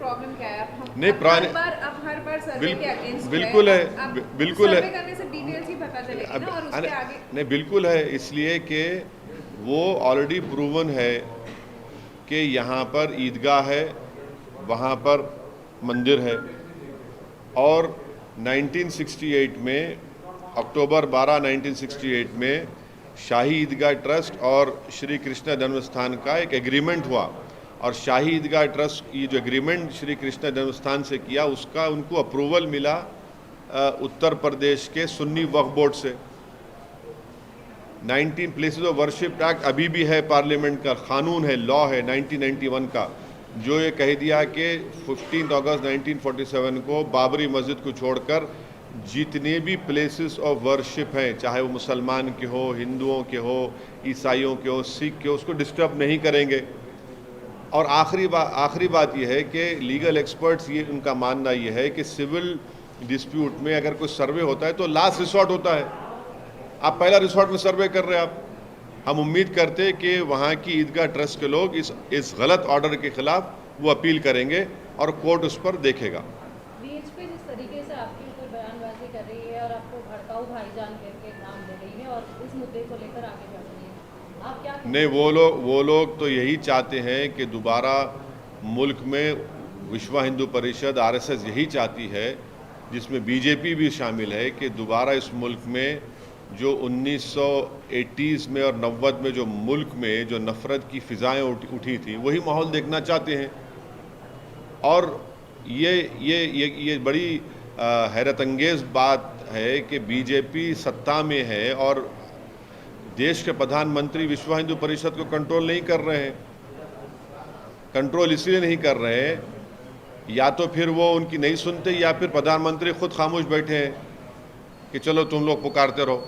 Problem क्या है? नहीं हर बार सर्वे के अगेंस्ट बिल्कुल है, बिल्कुल है। सर्वे करने से डिटेल्स ही पता चलेगी ना, और उसके आगे नहीं बिल्कुल है, इसलिए कि वो ऑलरेडी प्रूवन है कि यहाँ पर ईदगाह है, वहाँ पर मंदिर है, और 1968 में अक्टूबर 12 1968 में शाही ईदगाह ट्रस्ट और श्री कृष्ण जन्मस्थान का एक एग्रीमेंट हुआ, और शाही ईदगाह ट्रस्ट ये जो एग्रीमेंट श्री कृष्ण जन्मस्थान से किया उसका उनको अप्रूवल मिला उत्तर प्रदेश के सुन्नी वक्फ बोर्ड से। 19 प्लेसेस ऑफ वर्शिप एक्ट अभी भी है, पार्लियामेंट का कानून है, लॉ है 1991 का, जो ये कह दिया कि 15 अगस्त 1947 को बाबरी मस्जिद को छोड़कर जितने भी प्लेसेस ऑफ वर्शिप हैं, चाहे वो मुसलमान के हो, हिंदुओं के हो, ईसाइयों के हो, सिख के हो, उसको डिस्टर्ब नहीं करेंगे। और आखिरी बात यह है कि लीगल एक्सपर्ट्स ये उनका मानना ये है कि सिविल डिस्प्यूट में अगर कोई सर्वे होता है तो लास्ट रिसॉर्ट होता है, आप पहला रिसॉर्ट में सर्वे कर रहे हैं आप। हम उम्मीद करते हैं कि वहाँ की ईदगाह ट्रस्ट के लोग इस गलत ऑर्डर के खिलाफ वो अपील करेंगे और कोर्ट उस पर देखेगा। बीएचपी जिस तरीके से आपके ऊपर बयानबाजी कर रही है और आपको भड़काऊ भाईजान करके नाम दे रही है और इस मुद्दे को लेकर आगे बढ़ रही है, आप क्या? नहीं, वो लोग तो यही चाहते हैं कि दोबारा मुल्क में विश्व हिंदू परिषद आरएसएस यही चाहती है, जिसमें बीजेपी भी शामिल है, कि दोबारा इस मुल्क में जो 1980s में और 90 में जो मुल्क में जो नफ़रत की फ़िज़ाएँ उठी थी वही माहौल देखना चाहते हैं। और ये बड़ी हैरत अंगेज़ बात है कि बीजेपी सत्ता में है और देश के प्रधानमंत्री विश्व हिंदू परिषद को कंट्रोल नहीं कर रहे हैं। कंट्रोल इसलिए नहीं कर रहे हैं, या तो फिर वो उनकी नहीं सुनते, या फिर प्रधानमंत्री खुद खामोश बैठे हैं कि चलो तुम लोग पुकारते रहो।